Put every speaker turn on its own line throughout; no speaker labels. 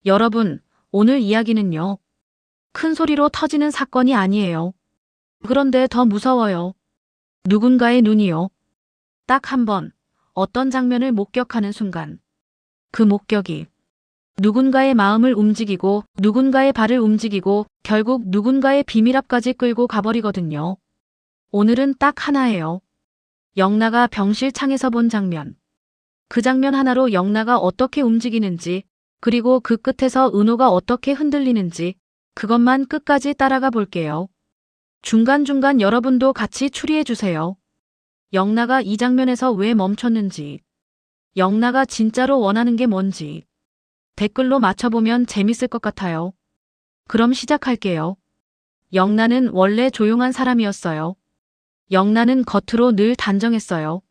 여러분, 오늘 이야기는요. 큰 소리로 터지는 사건이 아니에요. 그런데 더 무서워요. 누군가의 눈이요. 딱 한 번, 어떤 장면을 목격하는 순간, 그 목격이 누군가의 마음을 움직이고 누군가의 발을 움직이고 결국 누군가의 비밀 앞까지 끌고 가버리거든요. 오늘은 딱 하나예요. 영나가 병실 창에서 본 장면. 그 장면 하나로 영나가 어떻게 움직이는지, 그리고 그 끝에서 은호가 어떻게 흔들리는지, 그것만 끝까지 따라가 볼게요. 중간중간 여러분도 같이 추리해주세요. 영나가 이 장면에서 왜 멈췄는지, 영나가 진짜로 원하는 게 뭔지, 댓글로 맞춰보면 재밌을 것 같아요. 그럼 시작할게요. 영나는 원래 조용한 사람이었어요. 영나는 겉으로 늘 단정했어요.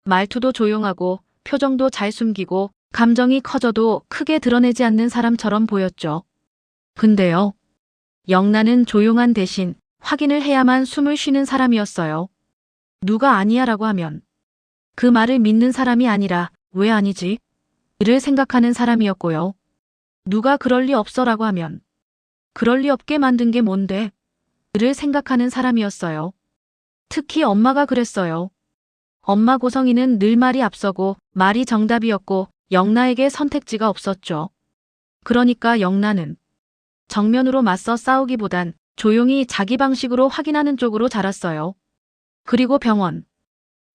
말투도 조용하고 표정도 잘 숨기고 감정이 커져도 크게 드러내지 않는 사람처럼 보였죠. 근데요. 영나는 조용한 대신 확인을 해야만 숨을 쉬는 사람이었어요. 누가 아니야 라고 하면 그 말을 믿는 사람이 아니라 왜 아니지? 를 생각하는 사람이었고요. 누가 그럴 리 없어 라고 하면 그럴 리 없게 만든 게 뭔데? 를 생각하는 사람이었어요. 특히 엄마가 그랬어요. 엄마 고성이는 늘 말이 앞서고 말이 정답이었고 영나에게 선택지가 없었죠. 그러니까 영나는 정면으로 맞서 싸우기보단 조용히 자기 방식으로 확인하는 쪽으로 자랐어요. 그리고 병원.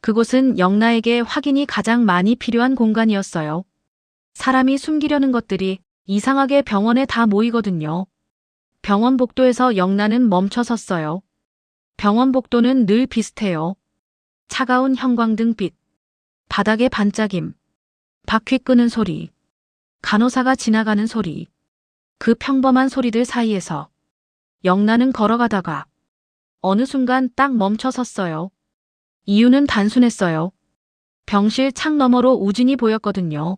그곳은 영나에게 확인이 가장 많이 필요한 공간이었어요. 사람이 숨기려는 것들이 이상하게 병원에 다 모이거든요. 병원 복도에서 영나는 멈춰 섰어요. 병원 복도는 늘 비슷해요. 차가운 형광등빛, 바닥의 반짝임, 바퀴 끄는 소리, 간호사가 지나가는 소리, 그 평범한 소리들 사이에서 영나는 걸어가다가 어느 순간 딱 멈춰 섰어요. 이유는 단순했어요. 병실 창 너머로 우진이 보였거든요.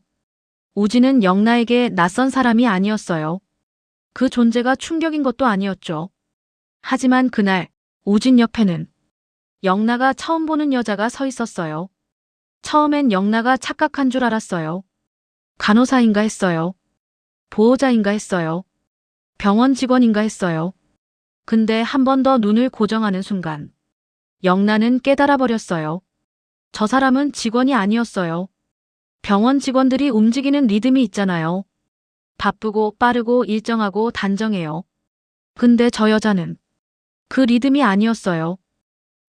우진은 영나에게 낯선 사람이 아니었어요. 그 존재가 충격인 것도 아니었죠. 하지만 그날 우진 옆에는 영나가 처음 보는 여자가 서 있었어요. 처음엔 영나가 착각한 줄 알았어요. 간호사인가 했어요. 보호자인가 했어요. 병원 직원인가 했어요. 근데 한 번 더 눈을 고정하는 순간 영나는 깨달아 버렸어요. 저 사람은 직원이 아니었어요. 병원 직원들이 움직이는 리듬이 있잖아요. 바쁘고 빠르고 일정하고 단정해요. 근데 저 여자는 그 리듬이 아니었어요.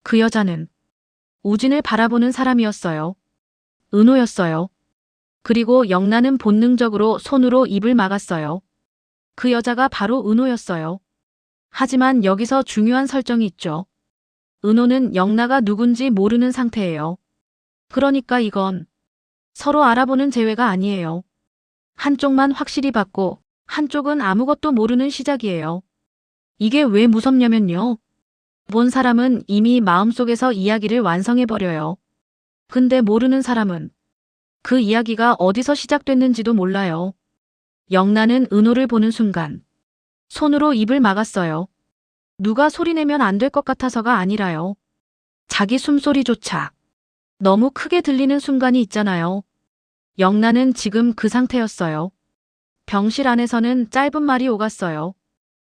그 여자는 우진을 바라보는 사람이었어요. 은호였어요. 그리고 영나는 본능적으로 손으로 입을 막았어요. 그 여자가 바로 은호였어요. 하지만 여기서 중요한 설정이 있죠. 은호는 영나가 누군지 모르는 상태예요. 그러니까 이건 서로 알아보는 재회가 아니에요. 한쪽만 확실히 받고 한쪽은 아무것도 모르는 시작이에요. 이게 왜 무섭냐면요. 본 사람은 이미 마음속에서 이야기를 완성해버려요. 근데 모르는 사람은 그 이야기가 어디서 시작됐는지도 몰라요. 영나는 은호를 보는 순간 손으로 입을 막았어요. 누가 소리내면 안 될 것 같아서가 아니라요. 자기 숨소리조차 너무 크게 들리는 순간이 있잖아요. 영나는 지금 그 상태였어요. 병실 안에서는 짧은 말이 오갔어요.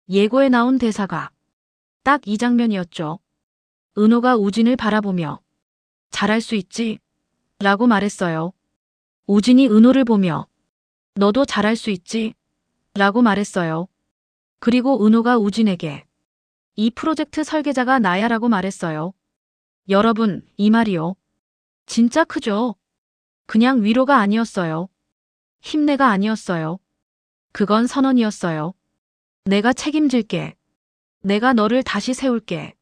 예고에 나온 대사가 딱 이 장면이었죠. 은호가 우진을 바라보며 잘할 수 있지? 라고 말했어요. 우진이 은호를 보며 너도 잘할 수 있지? 라고 말했어요. 그리고 은호가 우진에게 이 프로젝트 설계자가 나야 라고 말했어요. 여러분, 이 말이요. 진짜 크죠? 그냥 위로가 아니었어요. 힘내가 아니었어요. 그건 선언이었어요. 내가 책임질게. 내가 너를 다시 세울게.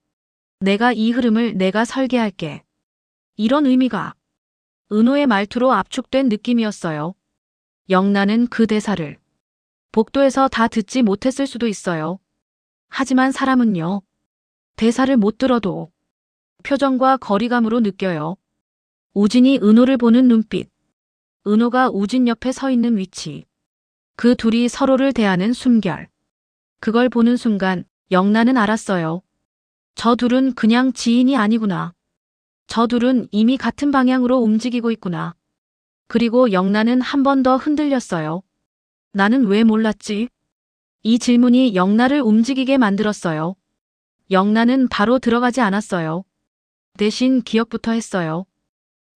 내가 이 흐름을 내가 설계할게. 이런 의미가 은호의 말투로 압축된 느낌이었어요. 영나는 그 대사를 복도에서 다 듣지 못했을 수도 있어요. 하지만 사람은요. 대사를 못 들어도 표정과 거리감으로 느껴요. 우진이 은호를 보는 눈빛. 은호가 우진 옆에 서 있는 위치. 그 둘이 서로를 대하는 숨결. 그걸 보는 순간 영나는 알았어요. 저 둘은 그냥 지인이 아니구나. 저 둘은 이미 같은 방향으로 움직이고 있구나. 그리고 영나는 한 번 더 흔들렸어요. 나는 왜 몰랐지? 이 질문이 영란을 움직이게 만들었어요. 영란은 바로 들어가지 않았어요. 대신 기억부터 했어요.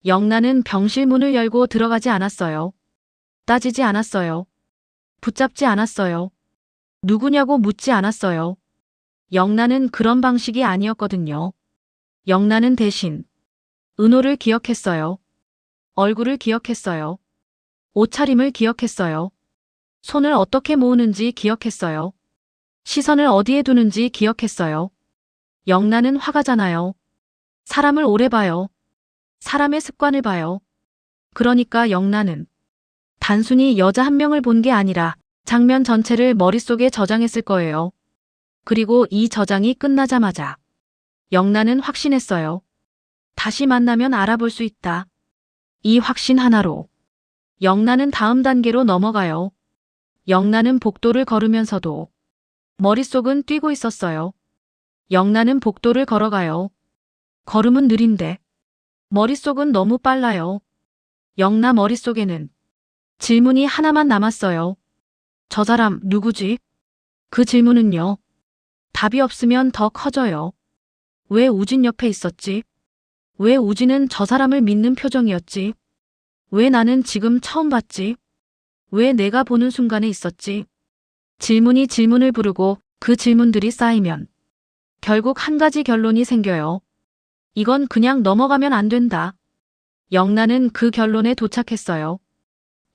영란은 병실 문을 열고 들어가지 않았어요. 따지지 않았어요. 붙잡지 않았어요. 누구냐고 묻지 않았어요. 영란은 그런 방식이 아니었거든요. 영란은 대신 은호를 기억했어요. 얼굴을 기억했어요. 옷차림을 기억했어요. 손을 어떻게 모으는지 기억했어요. 시선을 어디에 두는지 기억했어요. 영란은 화가잖아요. 사람을 오래 봐요. 사람의 습관을 봐요. 그러니까 영란은 단순히 여자 한 명을 본 게 아니라 장면 전체를 머릿속에 저장했을 거예요. 그리고 이 저장이 끝나자마자 영란은 확신했어요. 다시 만나면 알아볼 수 있다. 이 확신 하나로 영란은 다음 단계로 넘어가요. 영란은 복도를 걸으면서도 머릿속은 뛰고 있었어요. 영란은 복도를 걸어가요. 걸음은 느린데 머릿속은 너무 빨라요. 영란 머릿속에는 질문이 하나만 남았어요. 저 사람 누구지? 그 질문은요. 답이 없으면 더 커져요. 왜 우진 옆에 있었지? 왜 우진은 저 사람을 믿는 표정이었지? 왜 나는 지금 처음 봤지? 왜 내가 보는 순간에 있었지? 질문이 질문을 부르고 그 질문들이 쌓이면 결국 한 가지 결론이 생겨요. 이건 그냥 넘어가면 안 된다. 영란은 그 결론에 도착했어요.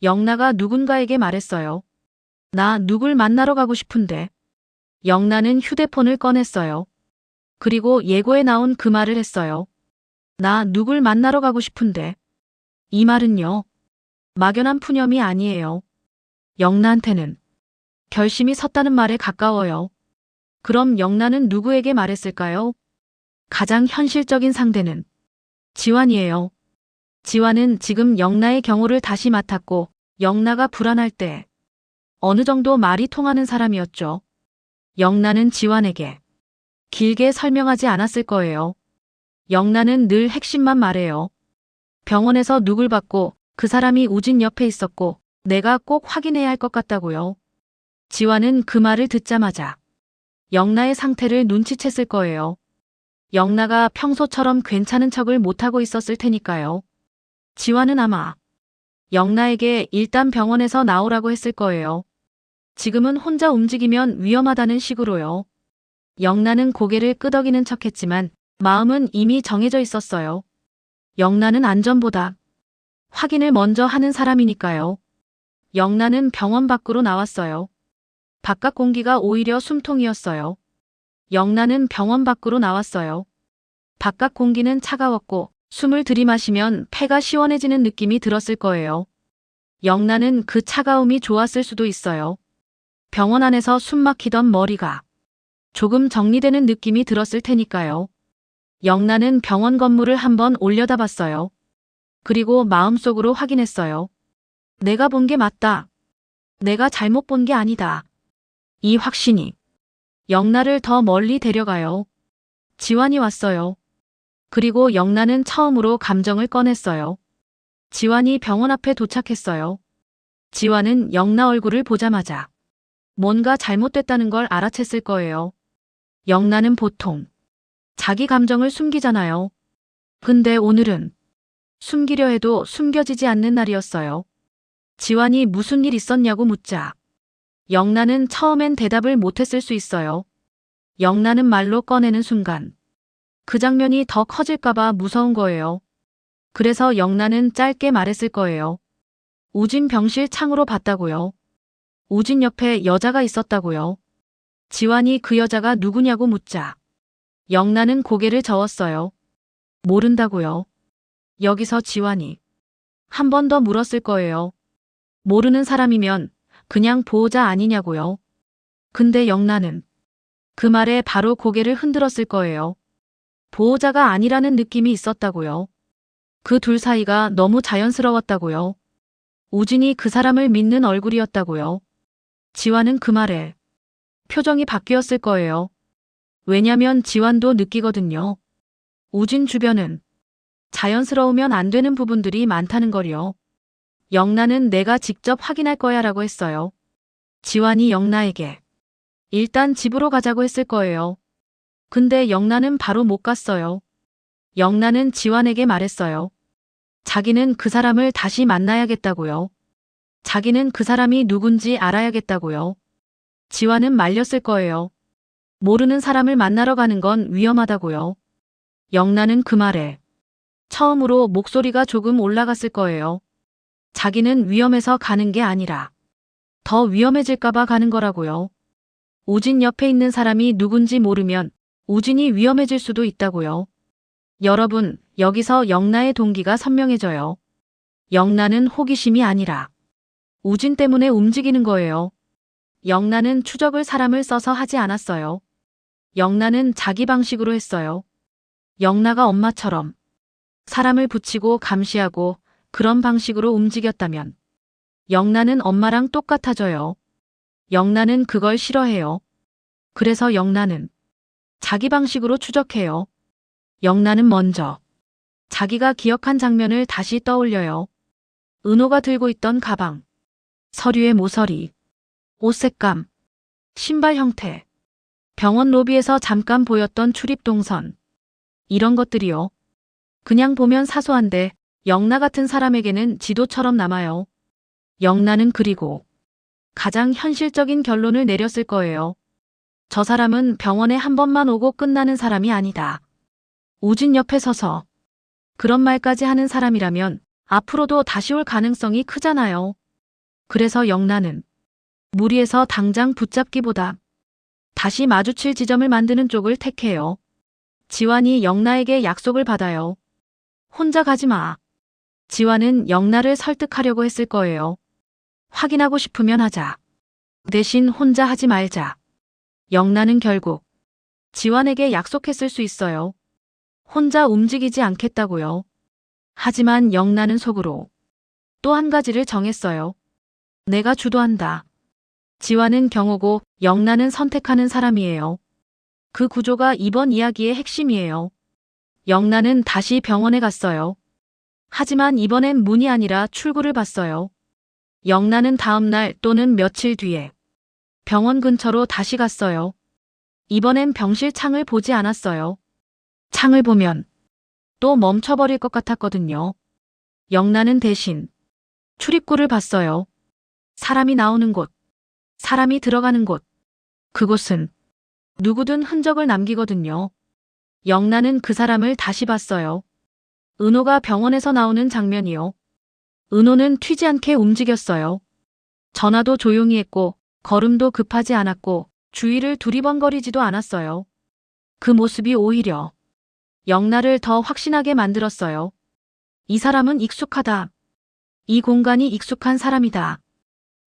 영란가 누군가에게 말했어요. 나 누굴 만나러 가고 싶은데. 영란은 휴대폰을 꺼냈어요. 그리고 예고에 나온 그 말을 했어요. 나 누굴 만나러 가고 싶은데. 이 말은요. 막연한 푸념이 아니에요. 영란한테는 결심이 섰다는 말에 가까워요. 그럼 영란은 누구에게 말했을까요? 가장 현실적인 상대는 지완이에요. 지완은 지금 영란의 경호를 다시 맡았고 영란가 불안할 때 어느 정도 말이 통하는 사람이었죠. 영란은 지완에게 길게 설명하지 않았을 거예요. 영란은 늘 핵심만 말해요. 병원에서 누굴 봤고 그 사람이 우진 옆에 있었고 내가 꼭 확인해야 할 것 같다고요. 지완은 그 말을 듣자마자 영란의 상태를 눈치챘을 거예요. 영란가 평소처럼 괜찮은 척을 못하고 있었을 테니까요. 지완은 아마 영란에게 일단 병원에서 나오라고 했을 거예요. 지금은 혼자 움직이면 위험하다는 식으로요. 영란은 고개를 끄덕이는 척했지만 마음은 이미 정해져 있었어요. 영란은 안전보다 확인을 먼저 하는 사람이니까요. 영란은 병원 밖으로 나왔어요. 바깥 공기가 오히려 숨통이었어요. 영란은 병원 밖으로 나왔어요. 바깥 공기는 차가웠고 숨을 들이마시면 폐가 시원해지는 느낌이 들었을 거예요. 영란은 그 차가움이 좋았을 수도 있어요. 병원 안에서 숨 막히던 머리가 조금 정리되는 느낌이 들었을 테니까요. 영란은 병원 건물을 한번 올려다봤어요. 그리고 마음속으로 확인했어요. 내가 본 게 맞다. 내가 잘못 본 게 아니다. 이 확신이 영란을 더 멀리 데려가요. 지완이 왔어요. 그리고 영란은 처음으로 감정을 꺼냈어요. 지완이 병원 앞에 도착했어요. 지완은 영란 얼굴을 보자마자 뭔가 잘못됐다는 걸 알아챘을 거예요. 영란은 보통 자기 감정을 숨기잖아요. 근데 오늘은 숨기려 해도 숨겨지지 않는 날이었어요. 지완이 무슨 일 있었냐고 묻자 영란은 처음엔 대답을 못했을 수 있어요. 영란은 말로 꺼내는 순간 그 장면이 더 커질까봐 무서운 거예요. 그래서 영란은 짧게 말했을 거예요. 우진 병실 창으로 봤다고요. 우진 옆에 여자가 있었다고요. 지완이 그 여자가 누구냐고 묻자 영란은 고개를 저었어요. 모른다고요. 여기서 지완이 한 번 더 물었을 거예요. 모르는 사람이면 그냥 보호자 아니냐고요. 근데 영란은 그 말에 바로 고개를 흔들었을 거예요. 보호자가 아니라는 느낌이 있었다고요. 그 둘 사이가 너무 자연스러웠다고요. 우진이 그 사람을 믿는 얼굴이었다고요. 지완은 그 말에 표정이 바뀌었을 거예요. 왜냐면 지완도 느끼거든요. 우진 주변은 자연스러우면 안 되는 부분들이 많다는 걸요. 영란은 내가 직접 확인할 거야 라고 했어요. 지환이 영나에게 일단 집으로 가자고 했을 거예요. 근데 영나는 바로 못 갔어요. 영나는 지환에게 말했어요. 자기는 그 사람을 다시 만나야겠다고요. 자기는 그 사람이 누군지 알아야겠다고요. 지환은 말렸을 거예요. 모르는 사람을 만나러 가는 건 위험하다고요. 영나는 그 말에 처음으로 목소리가 조금 올라갔을 거예요. 자기는 위험해서 가는 게 아니라 더 위험해질까봐 가는 거라고요. 우진 옆에 있는 사람이 누군지 모르면 우진이 위험해질 수도 있다고요. 여러분, 여기서 영나의 동기가 선명해져요. 영나는 호기심이 아니라 우진 때문에 움직이는 거예요. 영나는 추적을 사람을 써서 하지 않았어요. 영나는 자기 방식으로 했어요. 영나가 엄마처럼 사람을 붙이고 감시하고 그런 방식으로 움직였다면 영나는 엄마랑 똑같아져요. 영나는 그걸 싫어해요. 그래서 영나는 자기 방식으로 추적해요. 영나는 먼저 자기가 기억한 장면을 다시 떠올려요. 은호가 들고 있던 가방, 서류의 모서리, 옷 색감, 신발 형태, 병원 로비에서 잠깐 보였던 출입 동선. 이런 것들이요. 그냥 보면 사소한데 영나 같은 사람에게는 지도처럼 남아요. 영나는 그리고 가장 현실적인 결론을 내렸을 거예요. 저 사람은 병원에 한 번만 오고 끝나는 사람이 아니다. 우진 옆에 서서 그런 말까지 하는 사람이라면 앞으로도 다시 올 가능성이 크잖아요. 그래서 영나는 무리해서 당장 붙잡기보다 다시 마주칠 지점을 만드는 쪽을 택해요. 지환이 영나에게 약속을 받아요. 혼자 가지 마. 지환은 영나를 설득하려고 했을 거예요. 확인하고 싶으면 하자. 대신 혼자 하지 말자. 영나는 결국 지환에게 약속했을 수 있어요. 혼자 움직이지 않겠다고요. 하지만 영나는 속으로 또 한 가지를 정했어요. 내가 주도한다. 지환은 경호고 영나는 선택하는 사람이에요. 그 구조가 이번 이야기의 핵심이에요. 영나는 다시 병원에 갔어요. 하지만 이번엔 문이 아니라 출구를 봤어요. 영나는 다음 날 또는 며칠 뒤에 병원 근처로 다시 갔어요. 이번엔 병실 창을 보지 않았어요. 창을 보면 또 멈춰버릴 것 같았거든요. 영나는 대신 출입구를 봤어요. 사람이 나오는 곳, 사람이 들어가는 곳. 그곳은 누구든 흔적을 남기거든요. 영나는 그 사람을 다시 봤어요. 은호가 병원에서 나오는 장면이요. 은호는 튀지 않게 움직였어요. 전화도 조용히 했고 걸음도 급하지 않았고 주위를 두리번거리지도 않았어요. 그 모습이 오히려 영나를 더 확신하게 만들었어요. 이 사람은 익숙하다. 이 공간이 익숙한 사람이다.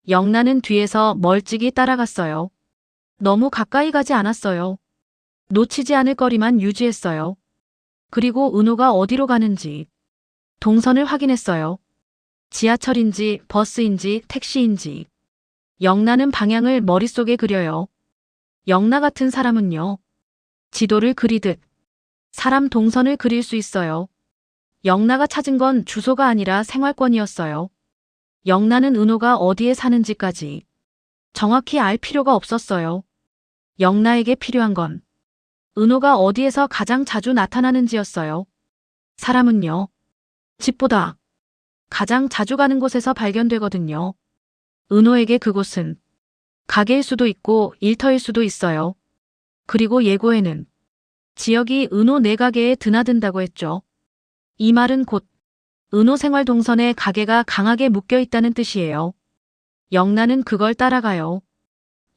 영나는 뒤에서 멀찍이 따라갔어요. 너무 가까이 가지 않았어요. 놓치지 않을 거리만 유지했어요. 그리고 은호가 어디로 가는지 동선을 확인했어요. 지하철인지 버스인지 택시인지. 영나는 방향을 머릿속에 그려요. 영나 같은 사람은요. 지도를 그리듯 사람 동선을 그릴 수 있어요. 영나가 찾은 건 주소가 아니라 생활권이었어요. 영나는 은호가 어디에 사는지까지 정확히 알 필요가 없었어요. 영나에게 필요한 건 은호가 어디에서 가장 자주 나타나는지였어요. 사람은요. 집보다 가장 자주 가는 곳에서 발견되거든요. 은호에게 그곳은 가게일 수도 있고 일터일 수도 있어요. 그리고 예고에는 지역이 은호 내가게에 드나든다고 했죠. 이 말은 곧 은호 생활 동선에 가게가 강하게 묶여 있다는 뜻이에요. 영나는 그걸 따라가요.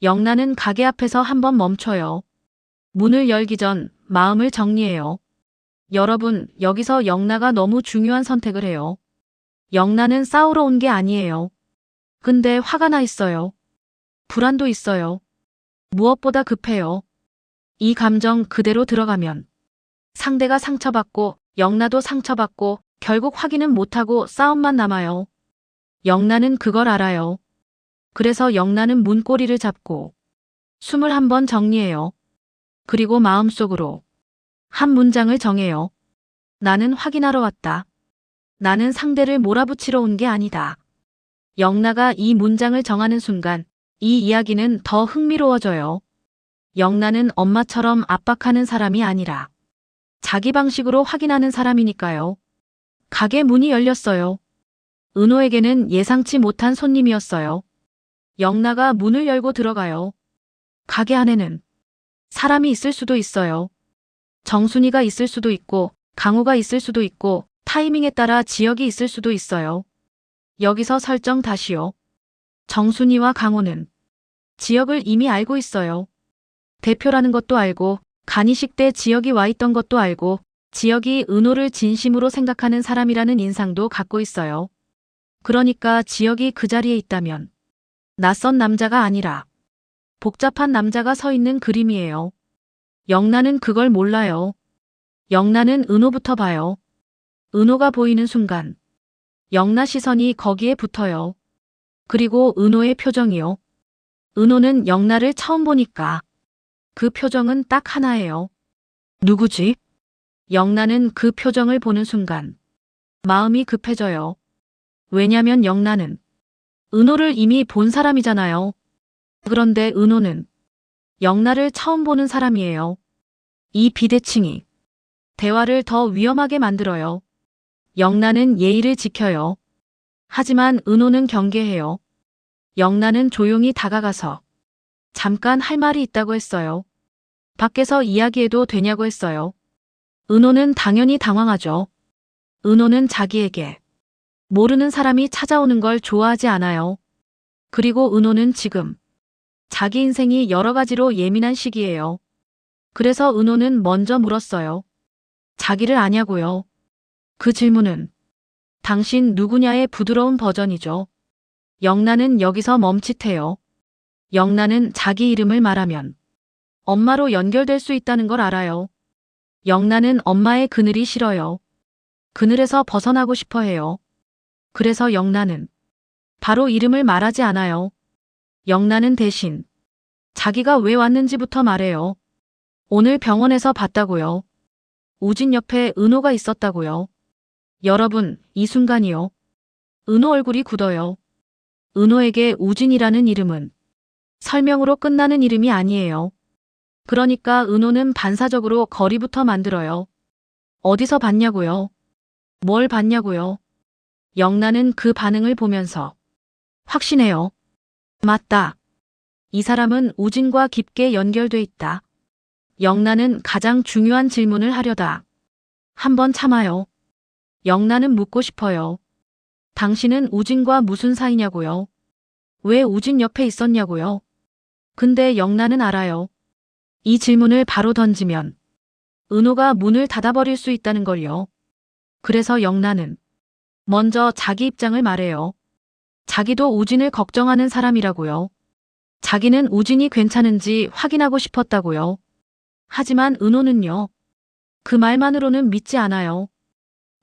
영나는 가게 앞에서 한번 멈춰요. 문을 열기 전 마음을 정리해요. 여러분, 여기서 영나가 너무 중요한 선택을 해요. 영나는 싸우러 온 게 아니에요. 근데 화가 나 있어요. 불안도 있어요. 무엇보다 급해요. 이 감정 그대로 들어가면 상대가 상처받고 영나도 상처받고 결국 확인은 못하고 싸움만 남아요. 영나는 그걸 알아요. 그래서 영나는 문고리를 잡고 숨을 한번 정리해요. 그리고 마음속으로 한 문장을 정해요. 나는 확인하러 왔다. 나는 상대를 몰아붙이러 온 게 아니다. 영나가 이 문장을 정하는 순간 이 이야기는 더 흥미로워져요. 영란은 엄마처럼 압박하는 사람이 아니라 자기 방식으로 확인하는 사람이니까요. 가게 문이 열렸어요. 은호에게는 예상치 못한 손님이었어요. 영라가 문을 열고 들어가요. 가게 안에는 사람이 있을 수도 있어요. 정순이가 있을 수도 있고 강우가 있을 수도 있고 타이밍에 따라 지역이 있을 수도 있어요. 여기서 설정 다시요. 정순이와 강우는 지역을 이미 알고 있어요. 대표라는 것도 알고 간이식 때 지역이 와 있던 것도 알고 지역이 은호를 진심으로 생각하는 사람이라는 인상도 갖고 있어요. 그러니까 지역이 그 자리에 있다면 낯선 남자가 아니라 복잡한 남자가 서 있는 그림이에요. 영란은 그걸 몰라요. 영란은 은호부터 봐요. 은호가 보이는 순간 영란 시선이 거기에 붙어요. 그리고 은호의 표정이요. 은호는 영란을 처음 보니까 그 표정은 딱 하나예요. 누구지? 영란은 그 표정을 보는 순간 마음이 급해져요. 왜냐면 영란은 은호를 이미 본 사람이잖아요. 그런데 은호는 영란을 처음 보는 사람이에요. 이 비대칭이 대화를 더 위험하게 만들어요. 영란은 예의를 지켜요. 하지만 은호는 경계해요. 영란은 조용히 다가가서 잠깐 할 말이 있다고 했어요. 밖에서 이야기해도 되냐고 했어요. 은호는 당연히 당황하죠. 은호는 자기에게 모르는 사람이 찾아오는 걸 좋아하지 않아요. 그리고 은호는 지금 자기 인생이 여러 가지로 예민한 시기예요. 그래서 은호는 먼저 물었어요. 자기를 아냐고요. 그 질문은 당신 누구냐의 부드러운 버전이죠. 영란은 여기서 멈칫해요. 영란은 자기 이름을 말하면 엄마로 연결될 수 있다는 걸 알아요. 영란은 엄마의 그늘이 싫어요. 그늘에서 벗어나고 싶어 해요. 그래서 영란은 바로 이름을 말하지 않아요. 영란은 대신 자기가 왜 왔는지부터 말해요. 오늘 병원에서 봤다고요. 우진 옆에 은호가 있었다고요. 여러분, 이 순간이요. 은호 얼굴이 굳어요. 은호에게 우진이라는 이름은 설명으로 끝나는 이름이 아니에요. 그러니까 은호는 반사적으로 거리부터 만들어요. 어디서 봤냐고요? 뭘 봤냐고요? 영란은 그 반응을 보면서 확신해요. 맞다. 이 사람은 우진과 깊게 연결돼 있다. 영란은 가장 중요한 질문을 하려다 한번 참아요. 영란은 묻고 싶어요. 당신은 우진과 무슨 사이냐고요? 왜 우진 옆에 있었냐고요? 근데 영란은 알아요. 이 질문을 바로 던지면 은호가 문을 닫아버릴 수 있다는 걸요. 그래서 영란은 먼저 자기 입장을 말해요. 자기도 우진을 걱정하는 사람이라고요. 자기는 우진이 괜찮은지 확인하고 싶었다고요. 하지만 은호는요. 그 말만으로는 믿지 않아요.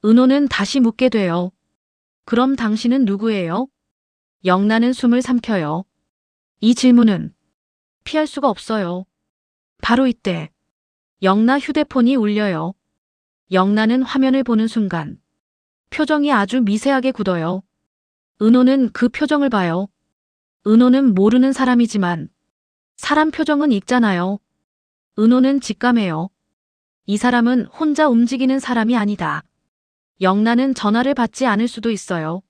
은호는 다시 묻게 돼요. 그럼 당신은 누구예요? 영란은 숨을 삼켜요. 이 질문은 피할 수가 없어요. 바로 이때 영란 휴대폰이 울려요. 영란은 화면을 보는 순간 표정이 아주 미세하게 굳어요. 은호는 그 표정을 봐요. 은호는 모르는 사람이지만 사람 표정은 읽잖아요. 은호는 직감해요. 이 사람은 혼자 움직이는 사람이 아니다. 영란은 전화를 받지 않을 수도 있어요.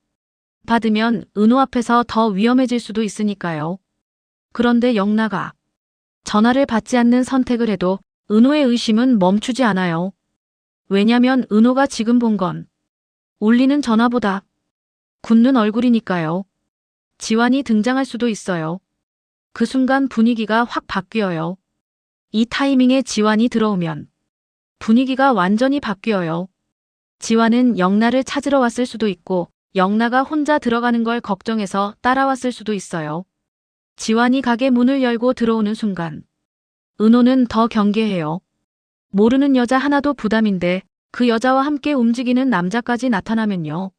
받으면 은호 앞에서 더 위험해질 수도 있으니까요. 그런데 영란가 전화를 받지 않는 선택을 해도 은호의 의심은 멈추지 않아요. 왜냐면 은호가 지금 본 건 울리는 전화보다 굳는 얼굴이니까요. 지환이 등장할 수도 있어요. 그 순간 분위기가 확 바뀌어요. 이 타이밍에 지환이 들어오면 분위기가 완전히 바뀌어요. 지환은 영란을 찾으러 왔을 수도 있고 영란가 혼자 들어가는 걸 걱정해서 따라왔을 수도 있어요. 지환이 가게 문을 열고 들어오는 순간 은호는 더 경계해요. 모르는 여자 하나도 부담인데 그 여자와 함께 움직이는 남자까지 나타나면요.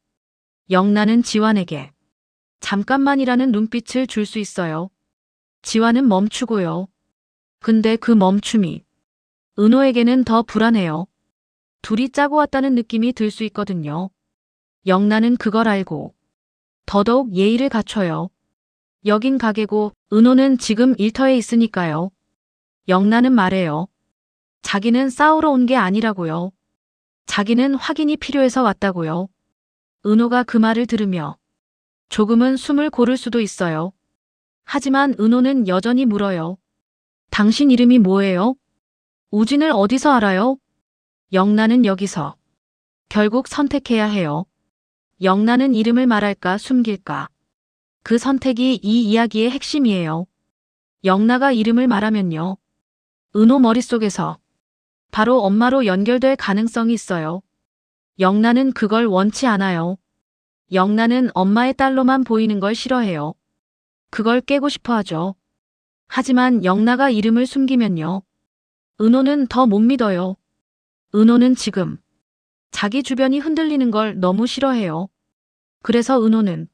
영란은 지환에게 잠깐만이라는 눈빛을 줄 수 있어요. 지환은 멈추고요. 근데 그 멈춤이 은호에게는 더 불안해요. 둘이 짜고 왔다는 느낌이 들 수 있거든요. 영란은 그걸 알고 더더욱 예의를 갖춰요. 여긴 가게고 은호는 지금 일터에 있으니까요. 영란은 말해요. 자기는 싸우러 온 게 아니라고요. 자기는 확인이 필요해서 왔다고요. 은호가 그 말을 들으며 조금은 숨을 고를 수도 있어요. 하지만 은호는 여전히 물어요. 당신 이름이 뭐예요? 우진을 어디서 알아요? 영란은 여기서 결국 선택해야 해요. 영란은 이름을 말할까 숨길까? 그 선택이 이 이야기의 핵심이에요. 영란가 이름을 말하면요. 은호 머릿속에서 바로 엄마로 연결될 가능성이 있어요. 영란은 그걸 원치 않아요. 영란은 엄마의 딸로만 보이는 걸 싫어해요. 그걸 깨고 싶어 하죠. 하지만 영란가 이름을 숨기면요. 은호는 더 못 믿어요. 은호는 지금 자기 주변이 흔들리는 걸 너무 싫어해요. 그래서 은호는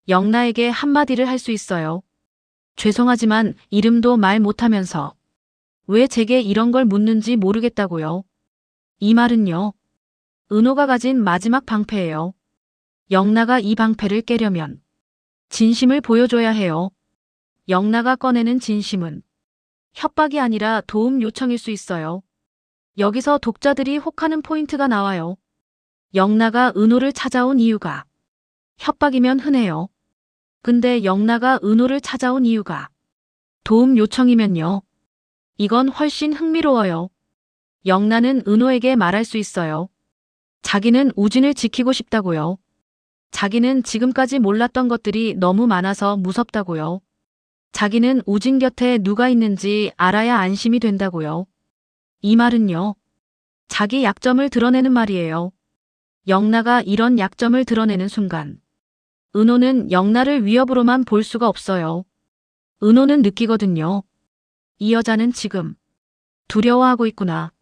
영란에게 한마디를 할 수 있어요. 죄송하지만 이름도 말 못하면서 왜 제게 이런 걸 묻는지 모르겠다고요. 이 말은요. 은호가 가진 마지막 방패예요. 영란가 이 방패를 깨려면 진심을 보여줘야 해요. 영란가 꺼내는 진심은 협박이 아니라 도움 요청일 수 있어요. 여기서 독자들이 혹하는 포인트가 나와요. 영란가 은호를 찾아온 이유가 협박이면 흔해요. 근데 영란가 은호를 찾아온 이유가 도움 요청이면요. 이건 훨씬 흥미로워요. 영란은 은호에게 말할 수 있어요. 자기는 우진을 지키고 싶다고요. 자기는 지금까지 몰랐던 것들이 너무 많아서 무섭다고요. 자기는 우진 곁에 누가 있는지 알아야 안심이 된다고요. 이 말은요. 자기 약점을 드러내는 말이에요. 영란가 이런 약점을 드러내는 순간 은호는 영란을 위협으로만 볼 수가 없어요. 은호는 느끼거든요. 이 여자는 지금 두려워하고 있구나.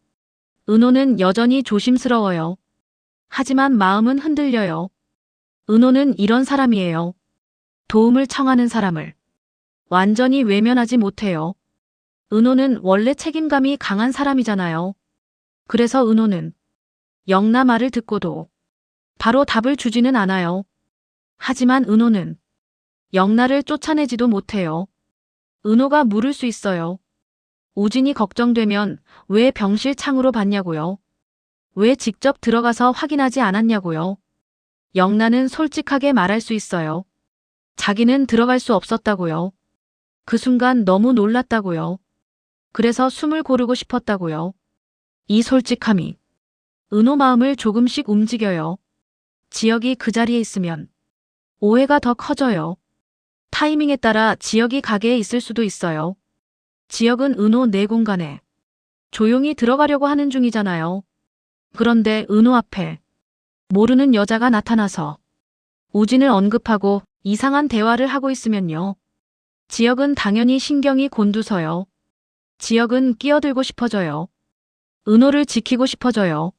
은호는 여전히 조심스러워요. 하지만 마음은 흔들려요. 은호는 이런 사람이에요. 도움을 청하는 사람을 완전히 외면하지 못해요. 은호는 원래 책임감이 강한 사람이잖아요. 그래서 은호는 영란 말을 듣고도 바로 답을 주지는 않아요. 하지만 은호는 영란을 쫓아내지도 못해요. 은호가 물을 수 있어요. 우진이 걱정되면 왜 병실 창으로 봤냐고요? 왜 직접 들어가서 확인하지 않았냐고요? 영란은 솔직하게 말할 수 있어요. 자기는 들어갈 수 없었다고요. 그 순간 너무 놀랐다고요. 그래서 숨을 고르고 싶었다고요. 이 솔직함이 은호 마음을 조금씩 움직여요. 지역이 그 자리에 있으면 오해가 더 커져요. 타이밍에 따라 지역이 가게에 있을 수도 있어요. 지역은 은호 내 공간에 조용히 들어가려고 하는 중이잖아요. 그런데 은호 앞에 모르는 여자가 나타나서 우진을 언급하고 이상한 대화를 하고 있으면요. 지역은 당연히 신경이 곤두서요. 지역은 끼어들고 싶어져요. 은호를 지키고 싶어져요.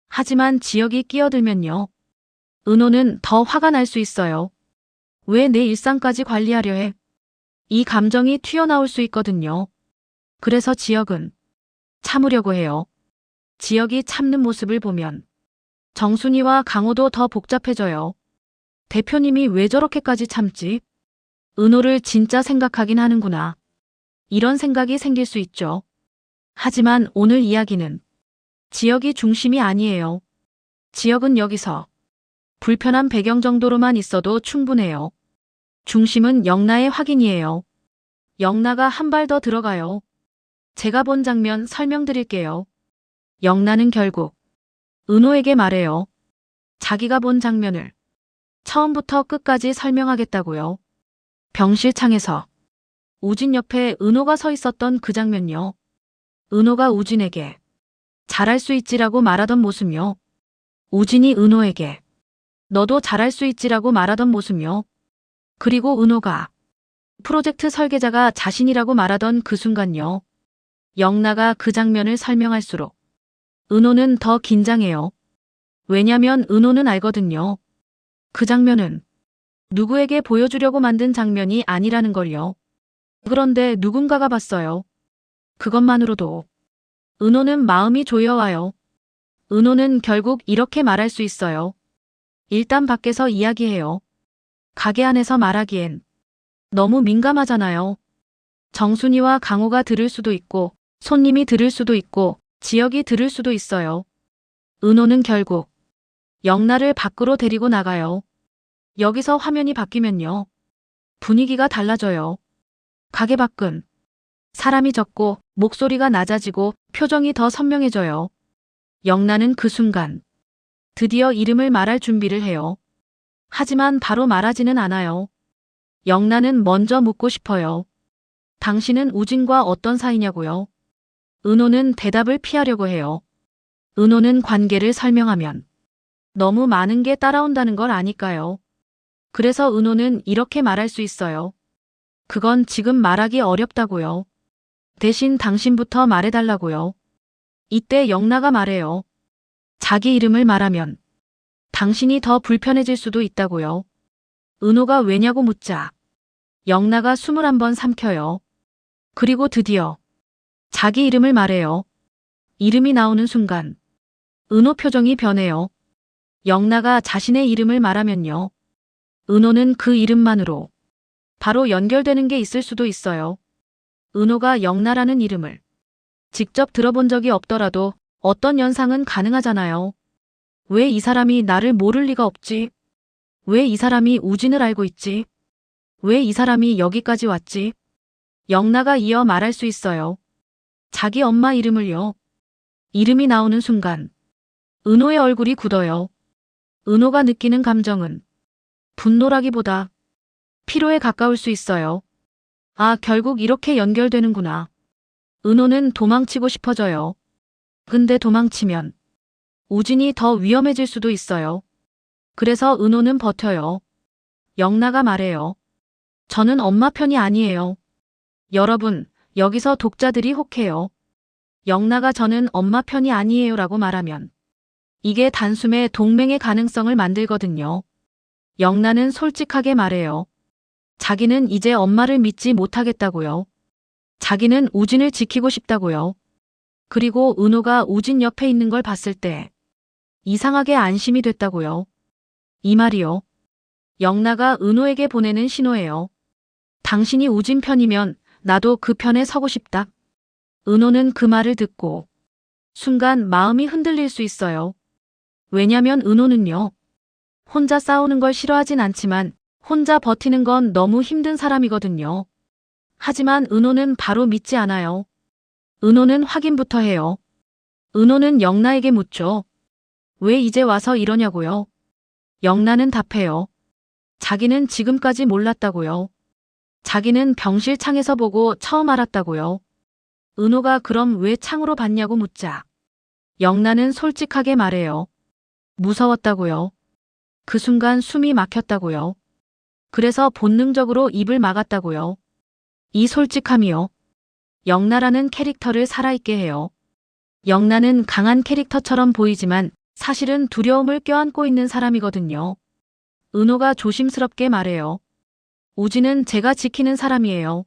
하지만 지역이 끼어들면요. 은호는 더 화가 날 수 있어요. 왜 내 일상까지 관리하려 해? 이 감정이 튀어나올 수 있거든요. 그래서 지역은 참으려고 해요. 지역이 참는 모습을 보면 정순이와 강호도 더 복잡해져요. 대표님이 왜 저렇게까지 참지? 은호를 진짜 생각하긴 하는구나. 이런 생각이 생길 수 있죠. 하지만 오늘 이야기는 지역이 중심이 아니에요. 지역은 여기서 불편한 배경 정도로만 있어도 충분해요. 중심은 영란의 확인이에요. 영란가 한 발 더 들어가요. 제가 본 장면 설명드릴게요. 영란은 결국 은호에게 말해요. 자기가 본 장면을 처음부터 끝까지 설명하겠다고요. 병실 창에서 우진 옆에 은호가 서 있었던 그 장면요. 은호가 우진에게 잘할 수 있지라고 말하던 모습요. 우진이 은호에게 너도 잘할 수 있지라고 말하던 모습요. 그리고 은호가 프로젝트 설계자가 자신이라고 말하던 그 순간요. 영란가 그 장면을 설명할수록 은호는 더 긴장해요. 왜냐면 은호는 알거든요. 그 장면은 누구에게 보여주려고 만든 장면이 아니라는 걸요. 그런데 누군가가 봤어요. 그것만으로도 은호는 마음이 조여와요. 은호는 결국 이렇게 말할 수 있어요. 일단 밖에서 이야기해요. 가게 안에서 말하기엔 너무 민감하잖아요. 정순이와 강호가 들을 수도 있고, 손님이 들을 수도 있고, 지역이 들을 수도 있어요. 은호는 결국 영나를 밖으로 데리고 나가요. 여기서 화면이 바뀌면요. 분위기가 달라져요. 가게 밖은 사람이 적고 목소리가 낮아지고 표정이 더 선명해져요. 영나는 그 순간 드디어 이름을 말할 준비를 해요. 하지만 바로 말하지는 않아요. 영나는 먼저 묻고 싶어요. 당신은 우진과 어떤 사이냐고요? 은호는 대답을 피하려고 해요. 은호는 관계를 설명하면 너무 많은 게 따라온다는 걸 아니까요. 그래서 은호는 이렇게 말할 수 있어요. 그건 지금 말하기 어렵다고요. 대신 당신부터 말해달라고요. 이때 영나가 말해요. 자기 이름을 말하면 당신이 더 불편해질 수도 있다고요. 은호가 왜냐고 묻자 영나가 숨을 한번 삼켜요. 그리고 드디어 자기 이름을 말해요. 이름이 나오는 순간 은호 표정이 변해요. 영나가 자신의 이름을 말하면요. 은호는 그 이름만으로 바로 연결되는 게 있을 수도 있어요. 은호가 영나라는 이름을 직접 들어본 적이 없더라도 어떤 연상은 가능하잖아요. 왜 이 사람이 나를 모를 리가 없지? 왜 이 사람이 우진을 알고 있지? 왜 이 사람이 여기까지 왔지? 영나가 이어 말할 수 있어요. 자기 엄마 이름을요. 이름이 나오는 순간 은호의 얼굴이 굳어요. 은호가 느끼는 감정은 분노라기보다 피로에 가까울 수 있어요. 아, 결국 이렇게 연결되는구나. 은호는 도망치고 싶어져요. 근데 도망치면 우진이 더 위험해질 수도 있어요. 그래서 은호는 버텨요. 영나가 말해요. 저는 엄마 편이 아니에요. 여러분, 여기서 독자들이 혹해요. 영나가 저는 엄마 편이 아니에요 라고 말하면 이게 단숨에 동맹의 가능성을 만들거든요. 영나는 솔직하게 말해요. 자기는 이제 엄마를 믿지 못하겠다고요. 자기는 우진을 지키고 싶다고요. 그리고 은호가 우진 옆에 있는 걸 봤을 때 이상하게 안심이 됐다고요. 이 말이요. 영나가 은호에게 보내는 신호예요. 당신이 우진 편이면 나도 그 편에 서고 싶다. 은호는 그 말을 듣고 순간 마음이 흔들릴 수 있어요. 왜냐면 은호는요. 혼자 싸우는 걸 싫어하진 않지만 혼자 버티는 건 너무 힘든 사람이거든요. 하지만 은호는 바로 믿지 않아요. 은호는 확인부터 해요. 은호는 영나에게 묻죠. 왜 이제 와서 이러냐고요. 영나는 답해요. 자기는 지금까지 몰랐다고요. 자기는 병실 창에서 보고 처음 알았다고요. 은호가 그럼 왜 창으로 봤냐고 묻자 영나는 솔직하게 말해요. 무서웠다고요. 그 순간 숨이 막혔다고요. 그래서 본능적으로 입을 막았다고요. 이 솔직함이요. 영나라는 캐릭터를 살아있게 해요. 영나는 강한 캐릭터처럼 보이지만 사실은 두려움을 껴안고 있는 사람이거든요. 은호가 조심스럽게 말해요. 우진은 제가 지키는 사람이에요.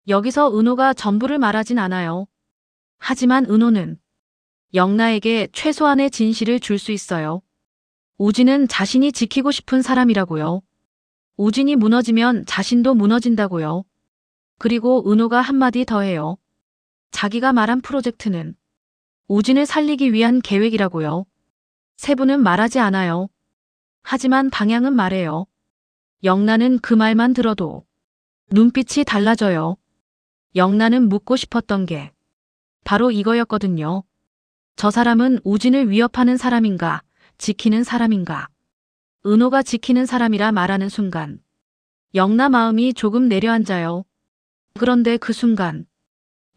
여기서 은호가 전부를 말하진 않아요. 하지만 은호는 영나에게 최소한의 진실을 줄 수 있어요. 우진은 자신이 지키고 싶은 사람이라고요. 우진이 무너지면 자신도 무너진다고요. 그리고 은호가 한마디 더 해요. 자기가 말한 프로젝트는 우진을 살리기 위한 계획이라고요. 세부는 말하지 않아요. 하지만 방향은 말해요. 영나는 그 말만 들어도 눈빛이 달라져요. 영나는 묻고 싶었던 게 바로 이거였거든요. 저 사람은 우진을 위협하는 사람인가, 지키는 사람인가. 은호가 지키는 사람이라 말하는 순간 영나 마음이 조금 내려앉아요. 그런데 그 순간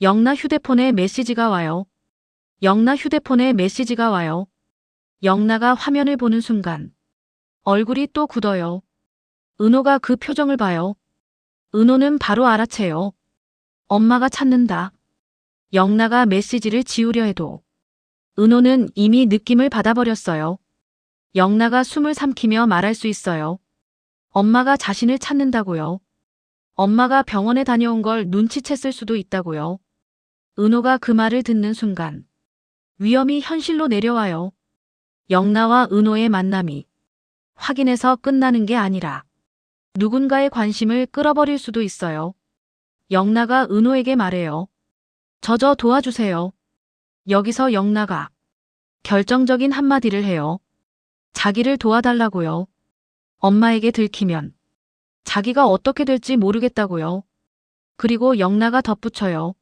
영나 휴대폰에 메시지가 와요. 영나 휴대폰에 메시지가 와요. 영나가 화면을 보는 순간 얼굴이 또 굳어요. 은호가 그 표정을 봐요. 은호는 바로 알아채요. 엄마가 찾는다. 영나가 메시지를 지우려 해도 은호는 이미 느낌을 받아버렸어요. 영나가 숨을 삼키며 말할 수 있어요. 엄마가 자신을 찾는다고요. 엄마가 병원에 다녀온 걸 눈치챘을 수도 있다고요. 은호가 그 말을 듣는 순간 위험이 현실로 내려와요. 영나와 은호의 만남이 확인해서 끝나는 게 아니라 누군가의 관심을 끌어버릴 수도 있어요. 영나가 은호에게 말해요. 저 도와주세요. 여기서 영나가 결정적인 한마디를 해요. 자기를 도와달라고요. 엄마에게 들키면 자기가 어떻게 될지 모르겠다고요. 그리고 영나가 덧붙여요.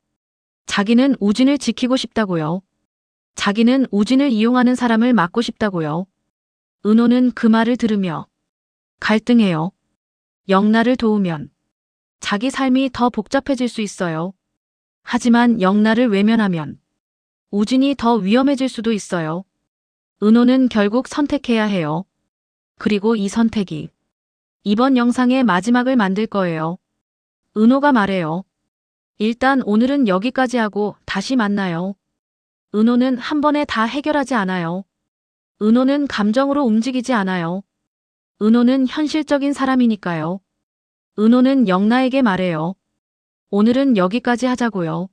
자기는 우진을 지키고 싶다고요. 자기는 우진을 이용하는 사람을 막고 싶다고요. 은호는 그 말을 들으며 갈등해요. 영나를 도우면 자기 삶이 더 복잡해질 수 있어요. 하지만 영나를 외면하면 우진이 더 위험해질 수도 있어요. 은호는 결국 선택해야 해요. 그리고 이 선택이 이번 영상의 마지막을 만들 거예요. 은호가 말해요. 일단 오늘은 여기까지 하고 다시 만나요. 은호는 한 번에 다 해결하지 않아요. 은호는 감정으로 움직이지 않아요. 은호는 현실적인 사람이니까요. 은호는 영나에게 말해요. 오늘은 여기까지 하자고요.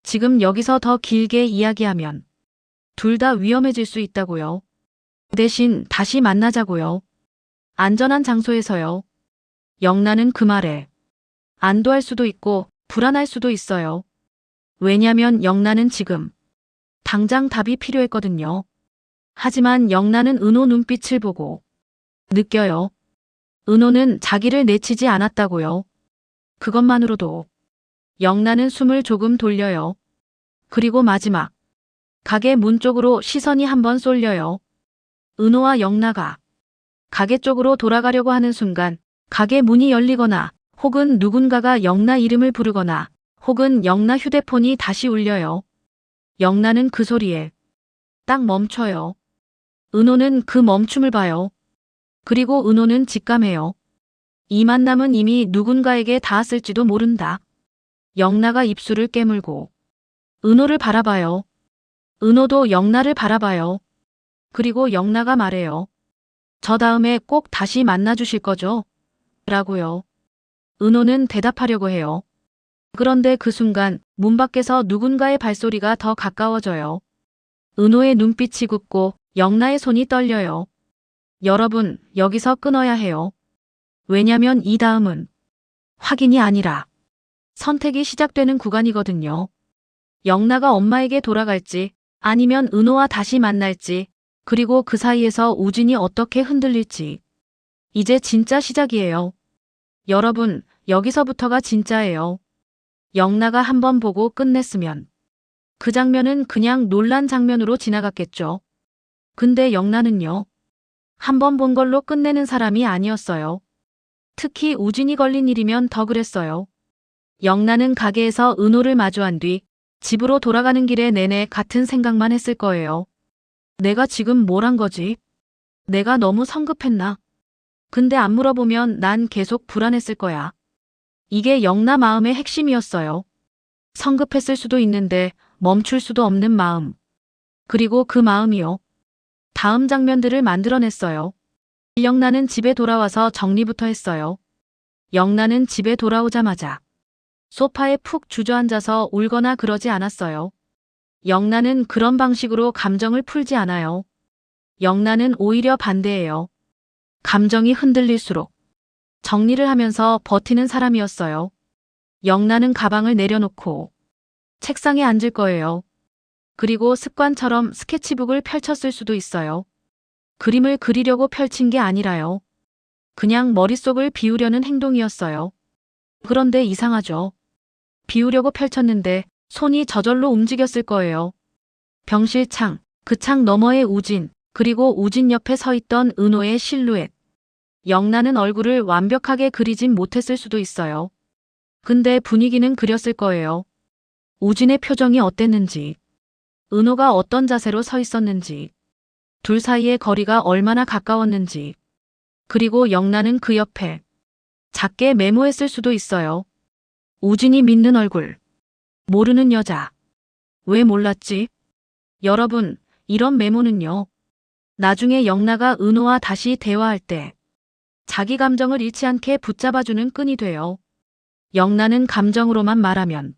지금 여기서 더 길게 이야기하면 둘 다 위험해질 수 있다고요. 대신 다시 만나자고요. 안전한 장소에서요. 영나는 그 말에 안도할 수도 있고 불안할 수도 있어요. 왜냐면 영나는 지금 당장 답이 필요했거든요. 하지만 영나는 은호 눈빛을 보고 느껴요. 은호는 자기를 내치지 않았다고요. 그것만으로도 영나는 숨을 조금 돌려요. 그리고 마지막 가게 문 쪽으로 시선이 한번 쏠려요. 은호와 영나가 가게 쪽으로 돌아가려고 하는 순간 가게 문이 열리거나 혹은 누군가가 영나 이름을 부르거나 혹은 영나 휴대폰이 다시 울려요. 영나는 그 소리에 딱 멈춰요. 은호는 그 멈춤을 봐요. 그리고 은호는 직감해요. 이 만남은 이미 누군가에게 닿았을지도 모른다. 영나가 입술을 깨물고 은호를 바라봐요. 은호도 영나를 바라봐요. 그리고 영나가 말해요. 저 다음에 꼭 다시 만나주실 거죠? 라고요. 은호는 대답하려고 해요. 그런데 그 순간 문 밖에서 누군가의 발소리가 더 가까워져요. 은호의 눈빛이 굳고 영나의 손이 떨려요. 여러분, 여기서 끊어야 해요. 왜냐면 이 다음은 확인이 아니라 선택이 시작되는 구간이거든요. 영나가 엄마에게 돌아갈지 아니면 은호와 다시 만날지 그리고 그 사이에서 우진이 어떻게 흔들릴지 이제 진짜 시작이에요. 여러분, 여기서부터가 진짜예요. 영나가 한번 보고 끝냈으면 그 장면은 그냥 놀란 장면으로 지나갔겠죠. 근데 영나는요. 한 번 본 걸로 끝내는 사람이 아니었어요. 특히 우진이 걸린 일이면 더 그랬어요. 영나는 가게에서 은호를 마주한 뒤 집으로 돌아가는 길에 내내 같은 생각만 했을 거예요. 내가 지금 뭘 한 거지? 내가 너무 성급했나? 근데 안 물어보면 난 계속 불안했을 거야. 이게 영나 마음의 핵심이었어요. 성급했을 수도 있는데 멈출 수도 없는 마음. 그리고 그 마음이요. 다음 장면들을 만들어냈어요. 영나는 집에 돌아와서 정리부터 했어요. 영나는 집에 돌아오자마자 소파에 푹 주저앉아서 울거나 그러지 않았어요. 영나는 그런 방식으로 감정을 풀지 않아요. 영나는 오히려 반대예요. 감정이 흔들릴수록 정리를 하면서 버티는 사람이었어요. 영나는 가방을 내려놓고 책상에 앉을 거예요. 그리고 습관처럼 스케치북을 펼쳤을 수도 있어요. 그림을 그리려고 펼친 게 아니라요. 그냥 머릿속을 비우려는 행동이었어요. 그런데 이상하죠. 비우려고 펼쳤는데 손이 저절로 움직였을 거예요. 병실 창, 그 창 너머의 우진, 그리고 우진 옆에 서 있던 은호의 실루엣. 영나는 얼굴을 완벽하게 그리진 못했을 수도 있어요. 근데 분위기는 그렸을 거예요. 우진의 표정이 어땠는지, 은호가 어떤 자세로 서 있었는지, 둘 사이의 거리가 얼마나 가까웠는지, 그리고 영나는 그 옆에 작게 메모했을 수도 있어요. 우진이 믿는 얼굴, 모르는 여자. 왜 몰랐지? 여러분, 이런 메모는요. 나중에 영나가 은호와 다시 대화할 때 자기 감정을 잃지 않게 붙잡아주는 끈이 돼요. 영나는 감정으로만 말하면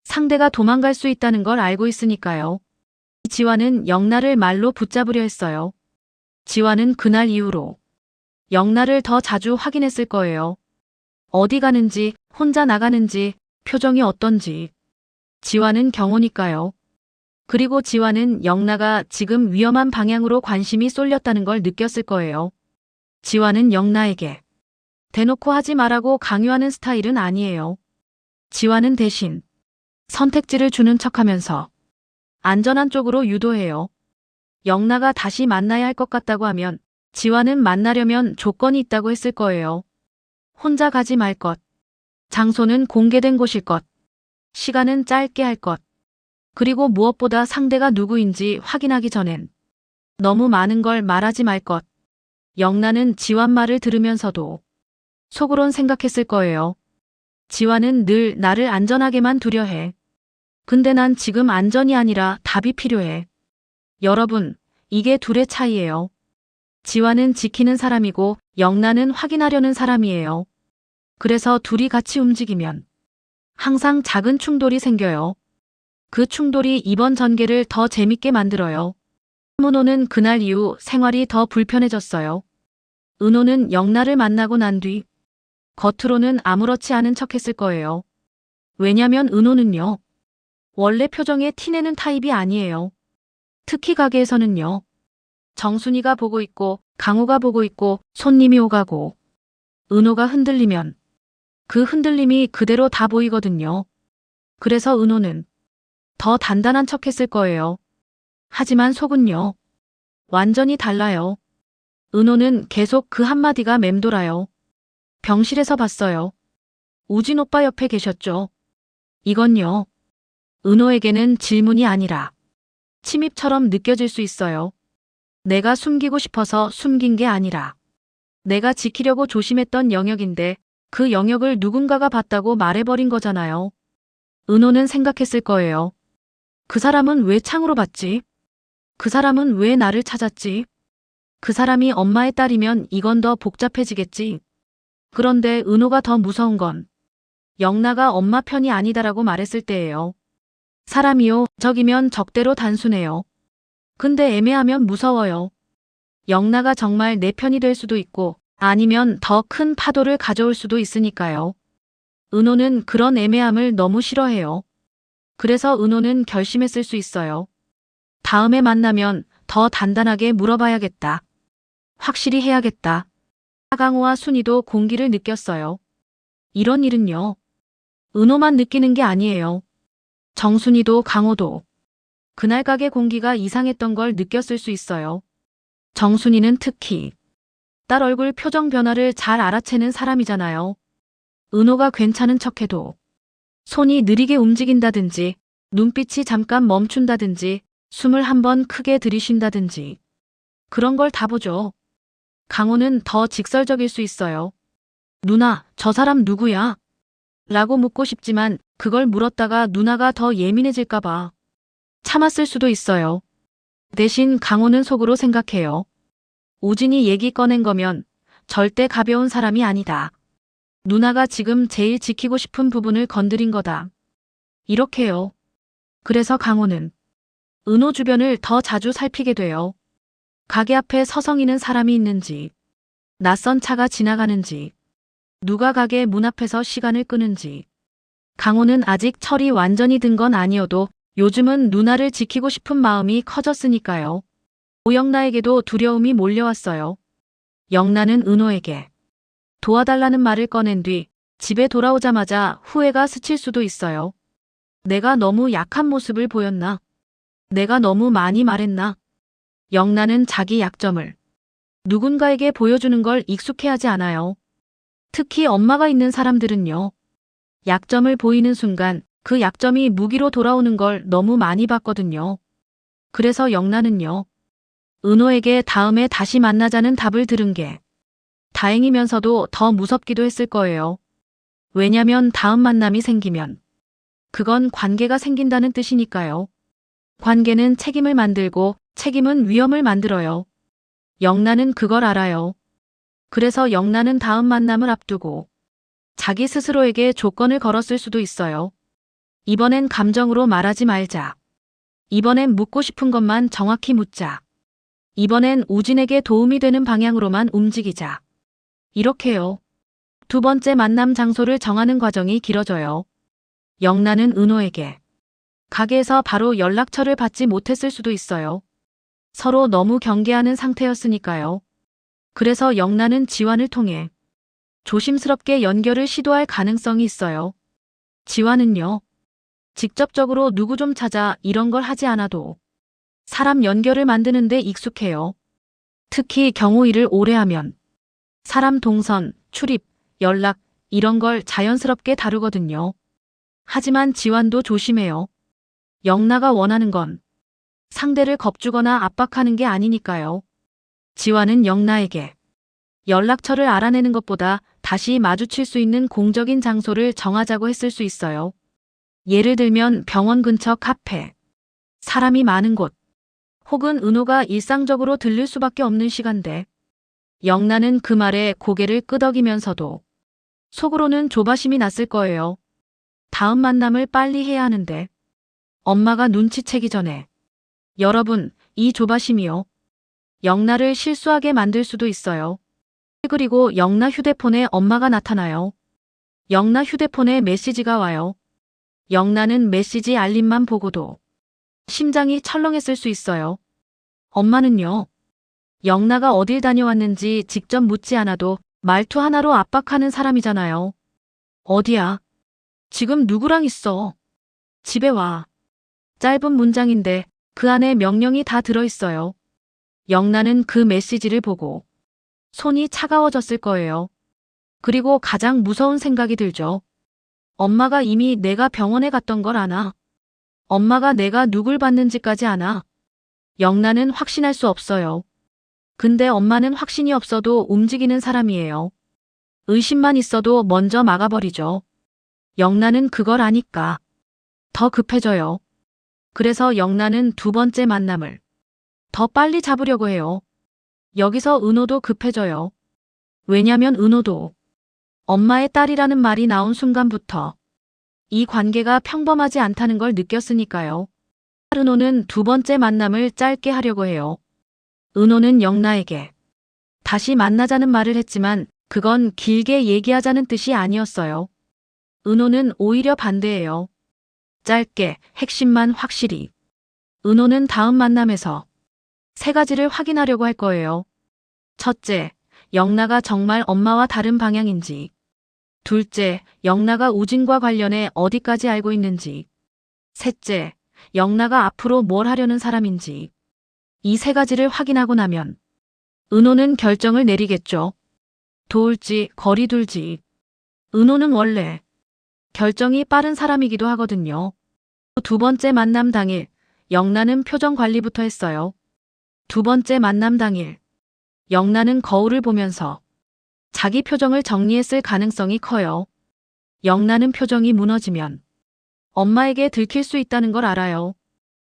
상대가 도망갈 수 있다는 걸 알고 있으니까요. 지화는 영나를 말로 붙잡으려 했어요. 지화는 그날 이후로 영나를 더 자주 확인했을 거예요. 어디 가는지, 혼자 나가는지, 표정이 어떤지. 지화는 경호니까요. 그리고 지화는 영나가 지금 위험한 방향으로 관심이 쏠렸다는 걸 느꼈을 거예요. 지화는 영나에게 대놓고 하지 말라고 강요하는 스타일은 아니에요. 지화는 대신 선택지를 주는 척하면서 안전한 쪽으로 유도해요. 영나가 다시 만나야 할 것 같다고 하면 지화는 만나려면 조건이 있다고 했을 거예요. 혼자 가지 말 것, 장소는 공개된 곳일 것, 시간은 짧게 할 것, 그리고 무엇보다 상대가 누구인지 확인하기 전엔 너무 많은 걸 말하지 말 것. 영나는 지화 말을 들으면서도 속으론 생각했을 거예요. 지화는 늘 나를 안전하게만 두려해. 근데 난 지금 안전이 아니라 답이 필요해. 여러분, 이게 둘의 차이예요. 지화는 지키는 사람이고 영나는 확인하려는 사람이에요. 그래서 둘이 같이 움직이면 항상 작은 충돌이 생겨요. 그 충돌이 이번 전개를 더 재밌게 만들어요. 문호는 그날 이후 생활이 더 불편해졌어요. 은호는 영나를 만나고 난 뒤 겉으로는 아무렇지 않은 척했을 거예요. 왜냐면 은호는요. 원래 표정에 티내는 타입이 아니에요. 특히 가게에서는요. 정순이가 보고 있고 강호가 보고 있고 손님이 오가고 은호가 흔들리면 그 흔들림이 그대로 다 보이거든요. 그래서 은호는 더 단단한 척했을 거예요. 하지만 속은요. 완전히 달라요. 은호는 계속 그 한마디가 맴돌아요. 병실에서 봤어요. 우진 오빠 옆에 계셨죠? 이건요. 은호에게는 질문이 아니라 침입처럼 느껴질 수 있어요. 내가 숨기고 싶어서 숨긴 게 아니라 내가 지키려고 조심했던 영역인데 그 영역을 누군가가 봤다고 말해버린 거잖아요. 은호는 생각했을 거예요. 그 사람은 왜 창으로 봤지? 그 사람은 왜 나를 찾았지? 그 사람이 엄마의 딸이면 이건 더 복잡해지겠지. 그런데 은호가 더 무서운 건 영나가 엄마 편이 아니다라고 말했을 때예요. 사람이요, 적이면 적대로 단순해요. 근데 애매하면 무서워요. 영나가 정말 내 편이 될 수도 있고 아니면 더 큰 파도를 가져올 수도 있으니까요. 은호는 그런 애매함을 너무 싫어해요. 그래서 은호는 결심했을 수 있어요. 다음에 만나면 더 단단하게 물어봐야겠다. 확실히 해야겠다. 하강호와 순이도 공기를 느꼈어요. 이런 일은요. 은호만 느끼는 게 아니에요. 정순이도 강호도. 그날 가게 공기가 이상했던 걸 느꼈을 수 있어요. 정순이는 특히 딸 얼굴 표정 변화를 잘 알아채는 사람이잖아요. 은호가 괜찮은 척해도 손이 느리게 움직인다든지 눈빛이 잠깐 멈춘다든지 숨을 한번 크게 들이쉰다든지 그런 걸 다 보죠. 강호는 더 직설적일 수 있어요. 누나, 저 사람 누구야? 라고 묻고 싶지만 그걸 물었다가 누나가 더 예민해질까 봐 참았을 수도 있어요. 대신 강호는 속으로 생각해요. 우진이 얘기 꺼낸 거면 절대 가벼운 사람이 아니다. 누나가 지금 제일 지키고 싶은 부분을 건드린 거다. 이렇게요. 그래서 강호는 은호 주변을 더 자주 살피게 돼요. 가게 앞에 서성이는 사람이 있는지, 낯선 차가 지나가는지, 누가 가게 문 앞에서 시간을 끄는지. 강호는 아직 철이 완전히 든 건 아니어도 요즘은 누나를 지키고 싶은 마음이 커졌으니까요. 오영나에게도 두려움이 몰려왔어요. 영나는 은호에게 도와달라는 말을 꺼낸 뒤 집에 돌아오자마자 후회가 스칠 수도 있어요. 내가 너무 약한 모습을 보였나? 내가 너무 많이 말했나? 영나는 자기 약점을 누군가에게 보여주는 걸 익숙해하지 않아요. 특히 엄마가 있는 사람들은요. 약점을 보이는 순간 그 약점이 무기로 돌아오는 걸 너무 많이 봤거든요. 그래서 영나는요. 은호에게 다음에 다시 만나자는 답을 들은 게 다행이면서도 더 무섭기도 했을 거예요. 왜냐면 다음 만남이 생기면 그건 관계가 생긴다는 뜻이니까요. 관계는 책임을 만들고 책임은 위험을 만들어요. 영나는 그걸 알아요. 그래서 영나는 다음 만남을 앞두고 자기 스스로에게 조건을 걸었을 수도 있어요. 이번엔 감정으로 말하지 말자. 이번엔 묻고 싶은 것만 정확히 묻자. 이번엔 우진에게 도움이 되는 방향으로만 움직이자. 이렇게요. 두 번째 만남 장소를 정하는 과정이 길어져요. 영란은 은호에게 가게에서 바로 연락처를 받지 못했을 수도 있어요. 서로 너무 경계하는 상태였으니까요. 그래서 영란은 지환을 통해 조심스럽게 연결을 시도할 가능성이 있어요. 지환은요, 직접적으로 누구 좀 찾아 이런 걸 하지 않아도 사람 연결을 만드는데 익숙해요. 특히 경호 일을 오래 하면 사람 동선, 출입, 연락 이런 걸 자연스럽게 다루거든요. 하지만 지환도 조심해요. 영나가 원하는 건 상대를 겁주거나 압박하는 게 아니니까요. 지환은 영나에게 연락처를 알아내는 것보다 다시 마주칠 수 있는 공적인 장소를 정하자고 했을 수 있어요. 예를 들면 병원 근처 카페, 사람이 많은 곳, 혹은 은호가 일상적으로 들릴 수밖에 없는 시간대. 영나는 그 말에 고개를 끄덕이면서도 속으로는 조바심이 났을 거예요. 다음 만남을 빨리 해야 하는데 엄마가 눈치채기 전에. 여러분, 이 조바심이요. 영나를 실수하게 만들 수도 있어요. 그리고 영나 휴대폰에 엄마가 나타나요. 영나 휴대폰에 메시지가 와요. 영나는 메시지 알림만 보고도 심장이 철렁했을 수 있어요. 엄마는요. 영나가 어딜 다녀왔는지 직접 묻지 않아도 말투 하나로 압박하는 사람이잖아요. 어디야? 지금 누구랑 있어? 집에 와. 짧은 문장인데 그 안에 명령이 다 들어있어요. 영나는 그 메시지를 보고 손이 차가워졌을 거예요. 그리고 가장 무서운 생각이 들죠. 엄마가 이미 내가 병원에 갔던 걸 아나. 엄마가 내가 누굴 봤는지까지 아나. 영나는 확신할 수 없어요. 근데 엄마는 확신이 없어도 움직이는 사람이에요. 의심만 있어도 먼저 막아버리죠. 영나는 그걸 아니까 더 급해져요. 그래서 영나는 두 번째 만남을 더 빨리 잡으려고 해요. 여기서 은호도 급해져요. 왜냐면 은호도 엄마의 딸이라는 말이 나온 순간부터 이 관계가 평범하지 않다는 걸 느꼈으니까요. 은호는 두 번째 만남을 짧게 하려고 해요. 은호는 영나에게 다시 만나자는 말을 했지만 그건 길게 얘기하자는 뜻이 아니었어요. 은호는 오히려 반대예요. 짧게, 핵심만 확실히. 은호는 다음 만남에서 세 가지를 확인하려고 할 거예요. 첫째, 영나가 정말 엄마와 다른 방향인지. 둘째, 영나가 우진과 관련해 어디까지 알고 있는지. 셋째, 영나가 앞으로 뭘 하려는 사람인지. 이 세 가지를 확인하고 나면 은호는 결정을 내리겠죠. 도울지, 거리 둘지. 은호는 원래 결정이 빠른 사람이기도 하거든요. 두 번째 만남 당일, 영나는 표정 관리부터 했어요. 두 번째 만남 당일, 영나는 거울을 보면서 자기 표정을 정리했을 가능성이 커요. 영나는 표정이 무너지면 엄마에게 들킬 수 있다는 걸 알아요.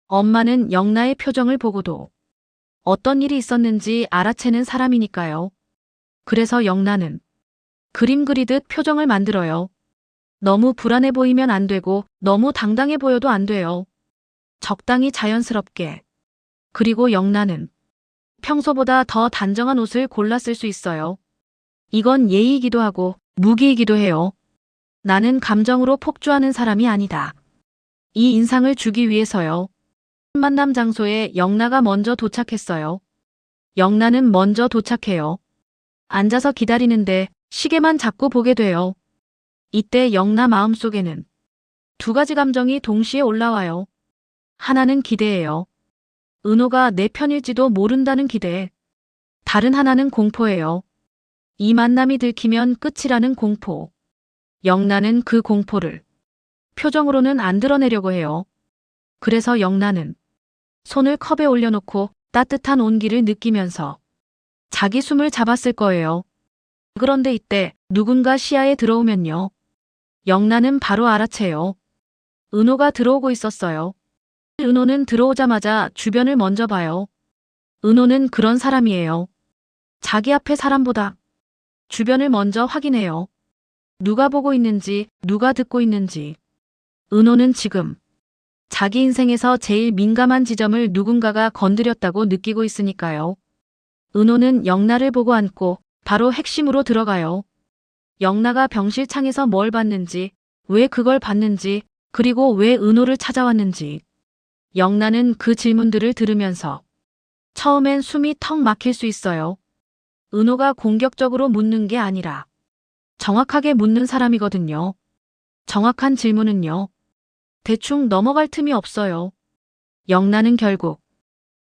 엄마는 영나의 표정을 보고도 어떤 일이 있었는지 알아채는 사람이니까요. 그래서 영나는 그림 그리듯 표정을 만들어요. 너무 불안해 보이면 안 되고 너무 당당해 보여도 안 돼요. 적당히 자연스럽게. 그리고 영나는 평소보다 더 단정한 옷을 골라 쓸 수 있어요. 이건 예의이기도 하고 무기이기도 해요. 나는 감정으로 폭주하는 사람이 아니다. 이 인상을 주기 위해서요. 만남 장소에 영나가 먼저 도착했어요. 영나는 먼저 도착해요. 앉아서 기다리는데 시계만 자꾸 보게 돼요. 이때 영나 마음속에는 두 가지 감정이 동시에 올라와요. 하나는 기대예요. 은호가 내 편일지도 모른다는 기대. 다른 하나는 공포예요. 이 만남이 들키면 끝이라는 공포. 영나는 그 공포를 표정으로는 안 드러내려고 해요. 그래서 영나는 손을 컵에 올려놓고 따뜻한 온기를 느끼면서 자기 숨을 잡았을 거예요. 그런데 이때 누군가 시야에 들어오면요. 영나는 바로 알아채요. 은호가 들어오고 있었어요. 은호는 들어오자마자 주변을 먼저 봐요. 은호는 그런 사람이에요. 자기 앞에 사람보다 주변을 먼저 확인해요. 누가 보고 있는지, 누가 듣고 있는지. 은호는 지금 자기 인생에서 제일 민감한 지점을 누군가가 건드렸다고 느끼고 있으니까요. 은호는 영나를 보고 앉고 바로 핵심으로 들어가요. 영나가 병실창에서 뭘 봤는지, 왜 그걸 봤는지, 그리고 왜 은호를 찾아왔는지. 영나는 그 질문들을 들으면서 처음엔 숨이 턱 막힐 수 있어요. 은호가 공격적으로 묻는 게 아니라 정확하게 묻는 사람이거든요. 정확한 질문은요. 대충 넘어갈 틈이 없어요. 영나는 결국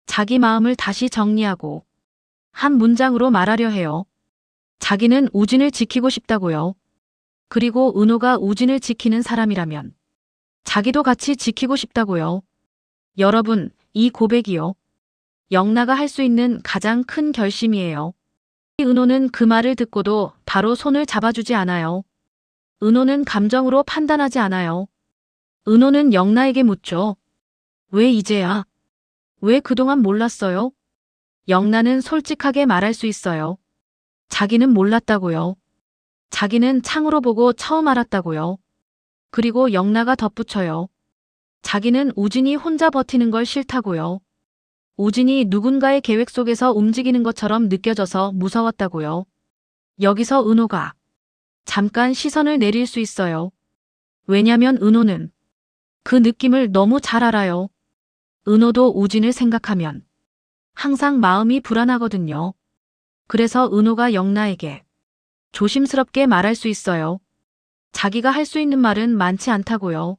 자기 마음을 다시 정리하고 한 문장으로 말하려 해요. 자기는 우진을 지키고 싶다고요. 그리고 은호가 우진을 지키는 사람이라면 자기도 같이 지키고 싶다고요. 여러분, 이 고백이요. 영나가 할 수 있는 가장 큰 결심이에요. 은호는 그 말을 듣고도 바로 손을 잡아주지 않아요. 은호는 감정으로 판단하지 않아요. 은호는 영나에게 묻죠. 왜 이제야? 왜 그동안 몰랐어요? 영나는 솔직하게 말할 수 있어요. 자기는 몰랐다고요. 자기는 창으로 보고 처음 알았다고요. 그리고 영나가 덧붙여요. 자기는 우진이 혼자 버티는 걸 싫다고요. 우진이 누군가의 계획 속에서 움직이는 것처럼 느껴져서 무서웠다고요. 여기서 은호가 잠깐 시선을 내릴 수 있어요. 왜냐면 은호는 그 느낌을 너무 잘 알아요. 은호도 우진을 생각하면 항상 마음이 불안하거든요. 그래서 은호가 영나에게 조심스럽게 말할 수 있어요. 자기가 할 수 있는 말은 많지 않다고요.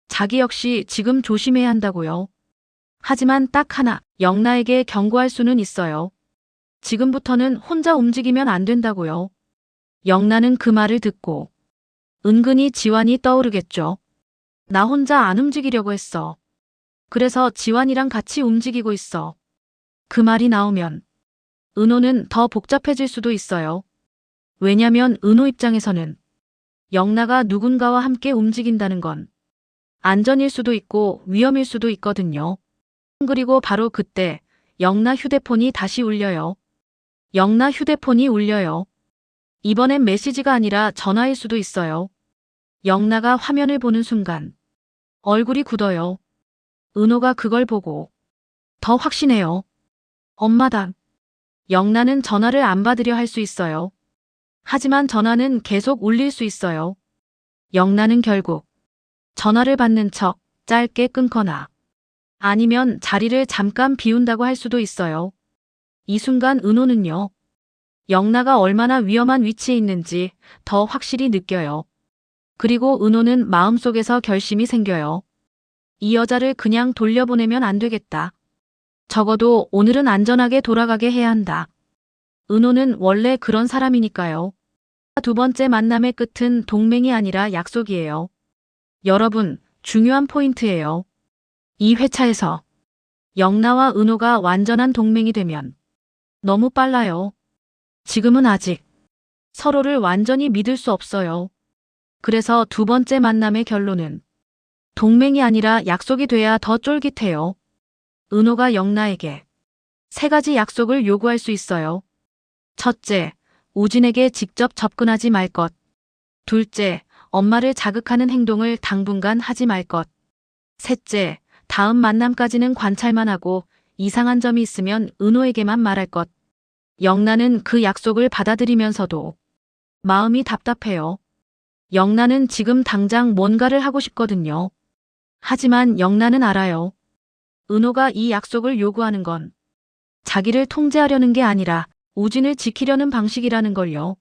자기 역시 지금 조심해야 한다고요. 하지만 딱 하나, 영나에게 경고할 수는 있어요. 지금부터는 혼자 움직이면 안 된다고요. 영나는 그 말을 듣고 은근히 지환이 떠오르겠죠. 나 혼자 안 움직이려고 했어. 그래서 지환이랑 같이 움직이고 있어. 그 말이 나오면 은호는 더 복잡해질 수도 있어요. 왜냐면 은호 입장에서는 영나가 누군가와 함께 움직인다는 건 안전일 수도 있고 위험일 수도 있거든요. 그리고 바로 그때 영나 휴대폰이 다시 울려요. 영나 휴대폰이 울려요. 이번엔 메시지가 아니라 전화일 수도 있어요. 영나가 화면을 보는 순간 얼굴이 굳어요. 은호가 그걸 보고 더 확신해요. 엄마다. 영나는 전화를 안 받으려 할 수 있어요. 하지만 전화는 계속 울릴 수 있어요. 영나는 결국 전화를 받는 척 짧게 끊거나 아니면 자리를 잠깐 비운다고 할 수도 있어요. 이 순간 은호는요. 영나가 얼마나 위험한 위치에 있는지 더 확실히 느껴요. 그리고 은호는 마음속에서 결심이 생겨요. 이 여자를 그냥 돌려보내면 안 되겠다. 적어도 오늘은 안전하게 돌아가게 해야 한다. 은호는 원래 그런 사람이니까요. 두 번째 만남의 끝은 동맹이 아니라 약속이에요. 여러분, 중요한 포인트예요. 이 회차에서 영나와 은호가 완전한 동맹이 되면 너무 빨라요. 지금은 아직 서로를 완전히 믿을 수 없어요. 그래서 두 번째 만남의 결론은 동맹이 아니라 약속이 돼야 더 쫄깃해요. 은호가 영나에게 3가지 약속을 요구할 수 있어요. 첫째, 우진에게 직접 접근하지 말 것. 둘째, 엄마를 자극하는 행동을 당분간 하지 말 것. 셋째, 다음 만남까지는 관찰만 하고 이상한 점이 있으면 은호에게만 말할 것. 영나는 그 약속을 받아들이면서도 마음이 답답해요. 영나는 지금 당장 뭔가를 하고 싶거든요. 하지만 영나는 알아요. 은호가 이 약속을 요구하는 건 자기를 통제하려는 게 아니라 우진을 지키려는 방식이라는 걸요.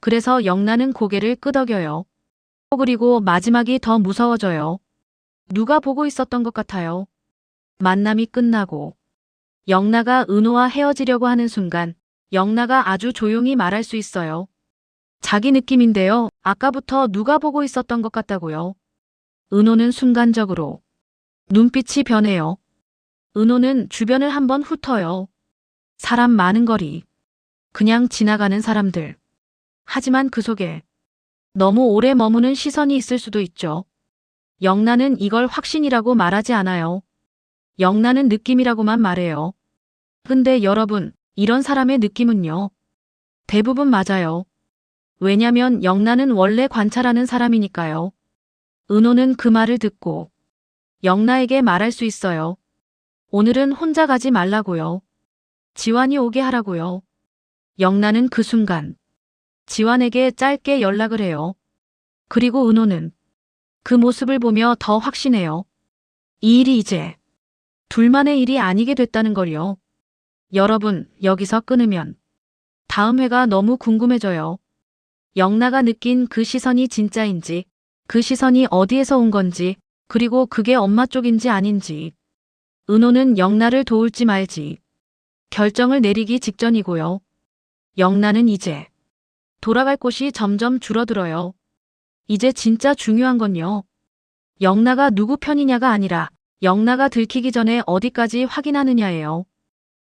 그래서 영나는 고개를 끄덕여요. 그리고 마지막이 더 무서워져요. 누가 보고 있었던 것 같아요. 만남이 끝나고 영나가 은호와 헤어지려고 하는 순간 영나가 아주 조용히 말할 수 있어요. 자기 느낌인데요. 아까부터 누가 보고 있었던 것 같다고요. 은호는 순간적으로 눈빛이 변해요. 은호는 주변을 한번 훑어요. 사람 많은 거리. 그냥 지나가는 사람들. 하지만 그 속에 너무 오래 머무는 시선이 있을 수도 있죠. 영나는 이걸 확신이라고 말하지 않아요. 영나는 느낌이라고만 말해요. 근데 여러분, 이런 사람의 느낌은요. 대부분 맞아요. 왜냐면 영나는 원래 관찰하는 사람이니까요. 은호는 그 말을 듣고 영나에게 말할 수 있어요. 오늘은 혼자 가지 말라고요. 지환이 오게 하라고요. 영란은 그 순간 지환에게 짧게 연락을 해요. 그리고 은호는 그 모습을 보며 더 확신해요. 이 일이 이제 둘만의 일이 아니게 됐다는 걸요. 여러분, 여기서 끊으면 다음 회가 너무 궁금해져요. 영나가 느낀 그 시선이 진짜인지, 그 시선이 어디에서 온 건지, 그리고 그게 엄마 쪽인지 아닌지. 은호는 영나를 도울지 말지 결정을 내리기 직전이고요. 영나는 이제 돌아갈 곳이 점점 줄어들어요. 이제 진짜 중요한 건요. 영나가 누구 편이냐가 아니라 영나가 들키기 전에 어디까지 확인하느냐예요.